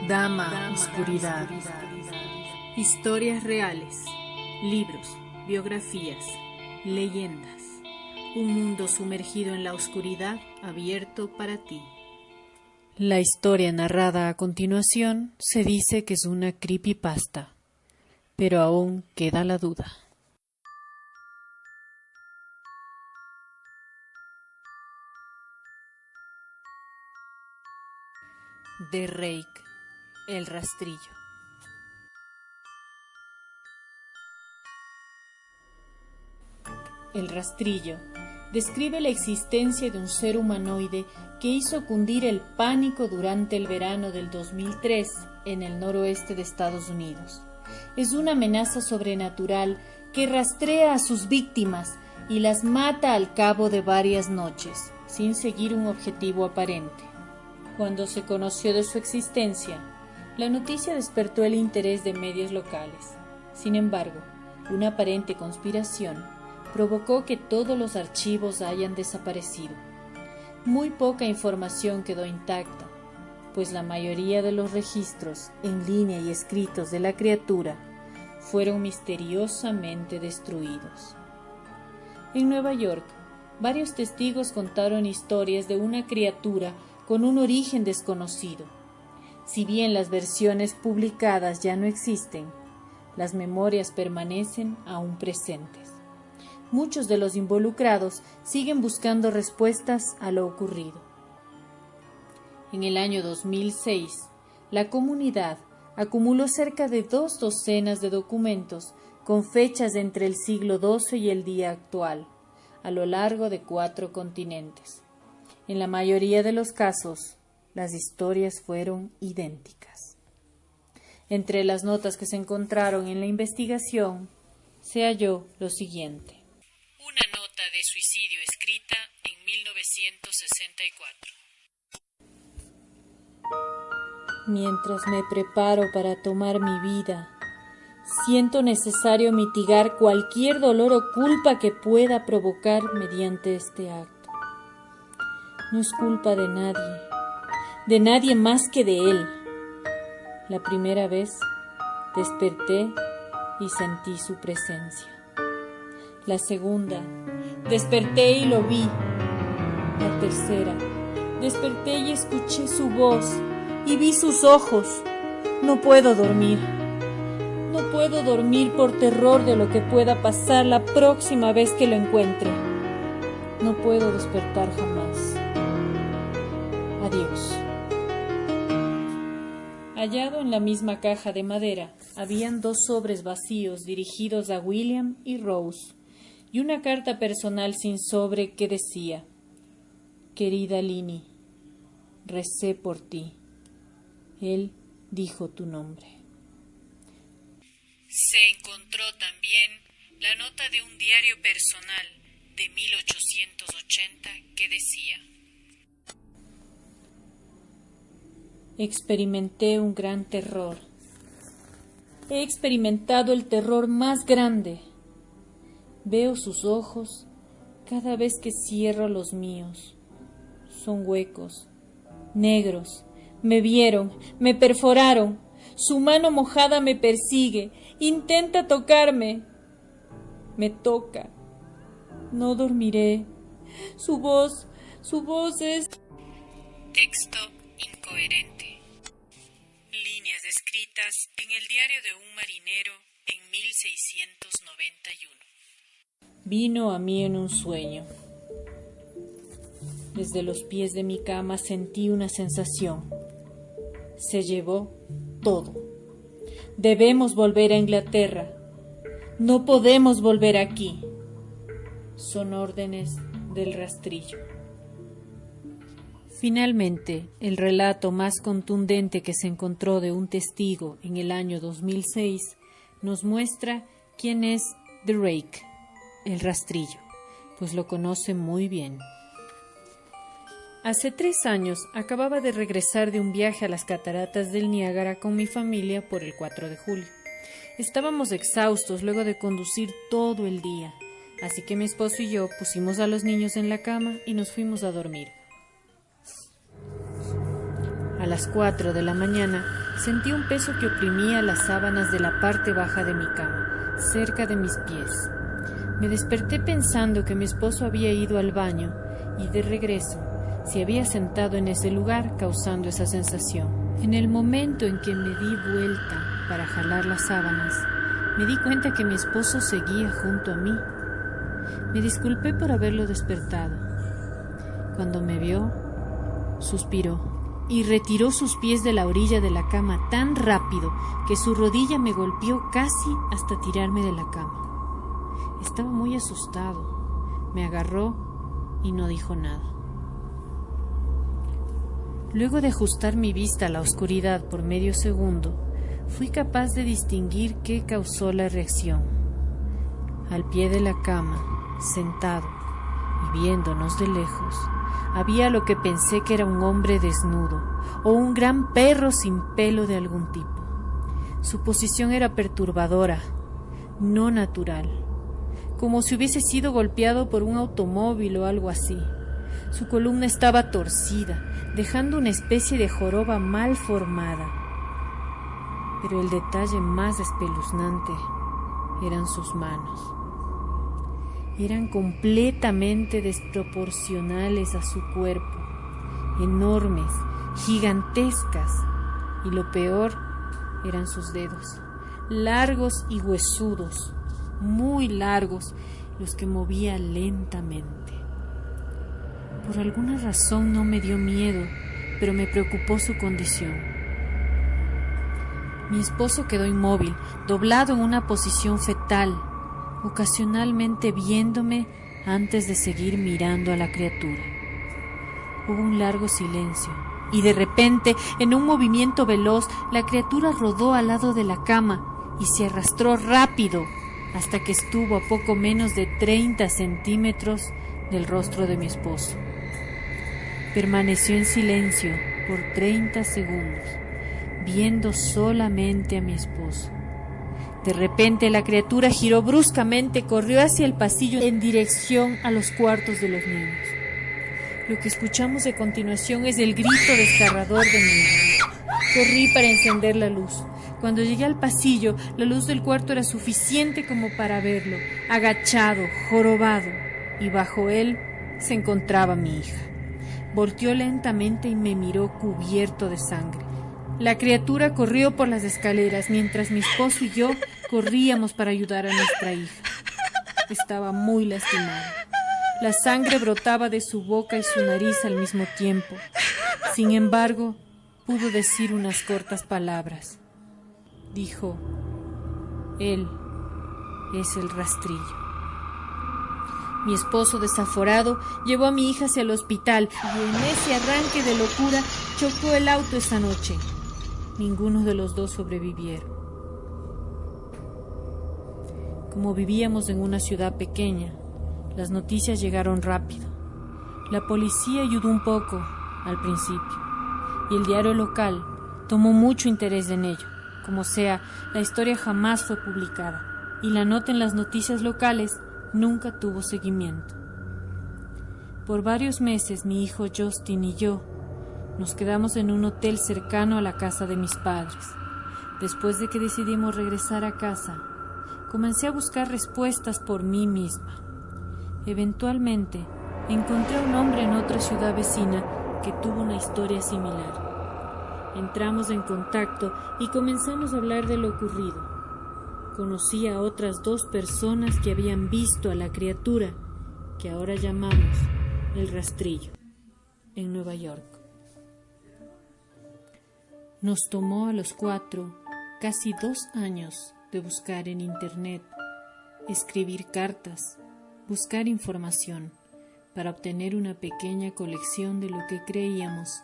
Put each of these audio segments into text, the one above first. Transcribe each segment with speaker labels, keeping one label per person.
Speaker 1: Dama Oscuridad. Historias reales, libros, biografías, leyendas. Un mundo sumergido en la oscuridad abierto para ti. La historia narrada a continuación se dice que es una creepypasta, pero aún queda la duda. De Rake, el rastrillo. El rastrillo describe la existencia de un ser humanoide que hizo cundir el pánico durante el verano del 2003 en el noroeste de Estados Unidos. Es una amenaza sobrenatural que rastrea a sus víctimas y las mata al cabo de varias noches, sin seguir un objetivo aparente. Cuando se conoció de su existencia, la noticia despertó el interés de medios locales. Sin embargo, una aparente conspiración provocó que todos los archivos hayan desaparecido. Muy poca información quedó intacta, pues la mayoría de los registros en línea y escritos de la criatura fueron misteriosamente destruidos. En Nueva York, varios testigos contaron historias de una criatura con un origen desconocido. Si bien las versiones publicadas ya no existen, las memorias permanecen aún presentes. Muchos de los involucrados siguen buscando respuestas a lo ocurrido. En el año 2006, la comunidad acumuló cerca de 2 docenas de documentos con fechas entre el siglo XII y el día actual, a lo largo de 4 continentes. En la mayoría de los casos, las historias fueron idénticas. Entre las notas que se encontraron en la investigación, se halló lo siguiente. Una nota de suicidio escrita en 1964. Mientras me preparo para tomar mi vida, siento necesario mitigar cualquier dolor o culpa que pueda provocar mediante este acto. No es culpa de nadie más que de él. La primera vez desperté y sentí su presencia. La segunda, desperté y lo vi. La tercera, desperté y escuché su voz y vi sus ojos. No puedo dormir. No puedo dormir por terror de lo que pueda pasar la próxima vez que lo encuentre. No puedo despertar jamás. Adiós. Hallado en la misma caja de madera, habían 2 sobres vacíos dirigidos a William y Rose, y una carta personal sin sobre que decía: Querida Lini, recé por ti. Él dijo tu nombre. Se encontró también la nota de un diario personal de 1880 que decía: Experimenté un gran terror. He experimentado el terror más grande. Veo sus ojos cada vez que cierro los míos. Son huecos, negros. Me vieron, me perforaron. Su mano mojada me persigue. Intenta tocarme. Me toca. No dormiré. Su voz es... Texto incoherente. Líneas escritas en el diario de un marinero en 1691. Vino a mí en un sueño. Desde los pies de mi cama sentí una sensación. Se llevó todo. Debemos volver a Inglaterra. No podemos volver aquí. Son órdenes del rastrillo. Finalmente, el relato más contundente que se encontró de un testigo en el año 2006 nos muestra quién es The Rake, el rastrillo, pues lo conoce muy bien. Hace 3 años acababa de regresar de un viaje a las cataratas del Niágara con mi familia por el 4 de julio. Estábamos exhaustos luego de conducir todo el día, así que mi esposo y yo pusimos a los niños en la cama y nos fuimos a dormir. A las 4 de la mañana sentí un peso que oprimía las sábanas de la parte baja de mi cama, cerca de mis pies. Me desperté pensando que mi esposo había ido al baño y de regreso se había sentado en ese lugar causando esa sensación. En el momento en que me di vuelta para jalar las sábanas, me di cuenta que mi esposo seguía junto a mí. Me disculpé por haberlo despertado. Cuando me vio, suspiró y retiró sus pies de la orilla de la cama tan rápido que su rodilla me golpeó casi hasta tirarme de la cama. Estaba muy asustado. Me agarró y no dijo nada. Luego de ajustar mi vista a la oscuridad por medio segundo, fui capaz de distinguir qué causó la reacción. Al pie de la cama, sentado y viéndonos de lejos, había lo que pensé que era un hombre desnudo o un gran perro sin pelo de algún tipo. Su posición era perturbadora, no natural, como si hubiese sido golpeado por un automóvil o algo así. Su columna estaba torcida, dejando una especie de joroba mal formada. Pero el detalle más espeluznante eran sus manos. Eran completamente desproporcionales a su cuerpo, enormes, gigantescas, y lo peor eran sus dedos, largos y huesudos, muy largos, los que movía lentamente. Por alguna razón no me dio miedo, pero me preocupó su condición. Mi esposo quedó inmóvil, doblado en una posición fetal, ocasionalmente viéndome antes de seguir mirando a la criatura. Hubo un largo silencio, y de repente, en un movimiento veloz, la criatura rodó al lado de la cama y se arrastró rápido hasta que estuvo a poco menos de 30 centímetros del rostro de mi esposo. Permaneció en silencio por 30 segundos, viendo solamente a mi esposo. De repente la criatura giró bruscamente, corrió hacia el pasillo en dirección a los cuartos de los niños. Lo que escuchamos a continuación es el grito desgarrador de mi hija. Corrí para encender la luz. Cuando llegué al pasillo, la luz del cuarto era suficiente como para verlo, agachado, jorobado, y bajo él se encontraba mi hija. Volteó lentamente y me miró cubierto de sangre. La criatura corrió por las escaleras mientras mi esposo y yo corríamos para ayudar a nuestra hija. Estaba muy lastimada. La sangre brotaba de su boca y su nariz al mismo tiempo. Sin embargo, pudo decir unas cortas palabras. Dijo: él es el rastrillo. Mi esposo, desaforado, llevó a mi hija hacia el hospital y en ese arranque de locura chocó el auto esa noche. Ninguno de los dos sobrevivieron. Como vivíamos en una ciudad pequeña, las noticias llegaron rápido. La policía ayudó un poco al principio y el diario local tomó mucho interés en ello. Como sea, la historia jamás fue publicada y la nota en las noticias locales nunca tuvo seguimiento. Por varios meses mi hijo Justin y yo nos quedamos en un hotel cercano a la casa de mis padres. Después de que decidimos regresar a casa, comencé a buscar respuestas por mí misma. Eventualmente, encontré a un hombre en otra ciudad vecina que tuvo una historia similar. Entramos en contacto y comenzamos a hablar de lo ocurrido. Conocí a otras 2 personas que habían visto a la criatura que ahora llamamos el rastrillo, en Nueva York. Nos tomó a los 4 casi 2 años de buscar en internet, escribir cartas, buscar información para obtener una pequeña colección de lo que creíamos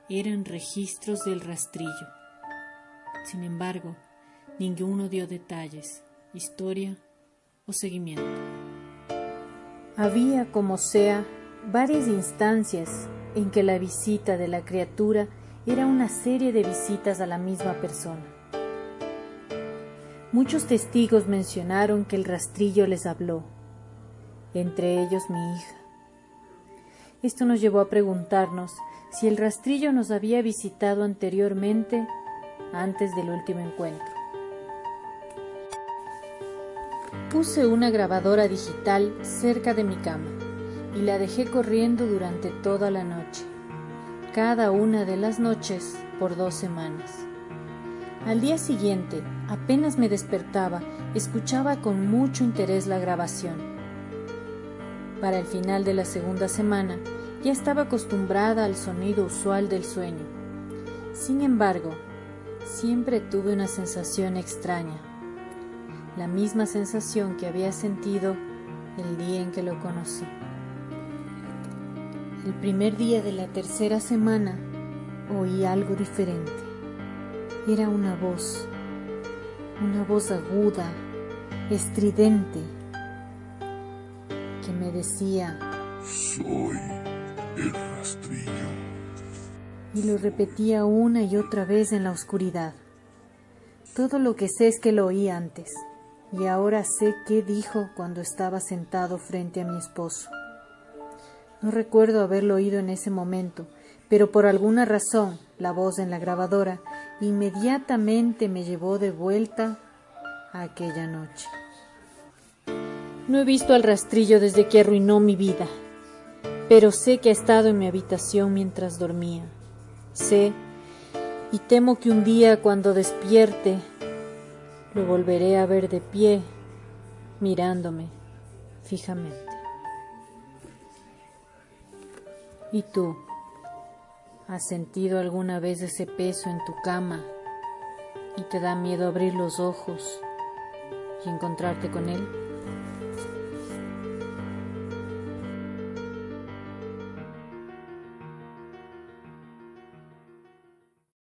Speaker 1: eran registros del rastrillo. Sin embargo, ninguno dio detalles, historia o seguimiento. Había, como sea, varias instancias en que la visita de la criatura era una serie de visitas a la misma persona. Muchos testigos mencionaron que el rastrillo les habló, entre ellos mi hija. Esto nos llevó a preguntarnos si el rastrillo nos había visitado anteriormente, antes del último encuentro. Puse una grabadora digital cerca de mi cama y la dejé corriendo durante toda la noche, cada una de las noches por 2 semanas. Al día siguiente, apenas me despertaba, escuchaba con mucho interés la grabación. Para el final de la segunda semana, ya estaba acostumbrada al sonido usual del sueño. Sin embargo, siempre tuve una sensación extraña, la misma sensación que había sentido el día en que lo conocí. El primer día de la tercera semana, oí algo diferente. Era una voz aguda, estridente, que me decía:
Speaker 2: soy el rastrillo.
Speaker 1: Y lo repetía una y otra vez en la oscuridad. Todo lo que sé es que lo oí antes, y ahora sé qué dijo cuando estaba sentado frente a mi esposo. No recuerdo haberlo oído en ese momento, pero por alguna razón la voz en la grabadora inmediatamente me llevó de vuelta a aquella noche. No he visto al rastrillo desde que arruinó mi vida, pero sé que ha estado en mi habitación mientras dormía. Sé y temo que un día, cuando despierte, lo volveré a ver de pie, mirándome fijamente. ¿Y tú? ¿Has sentido alguna vez ese peso en tu cama y te da miedo abrir los ojos y encontrarte con él?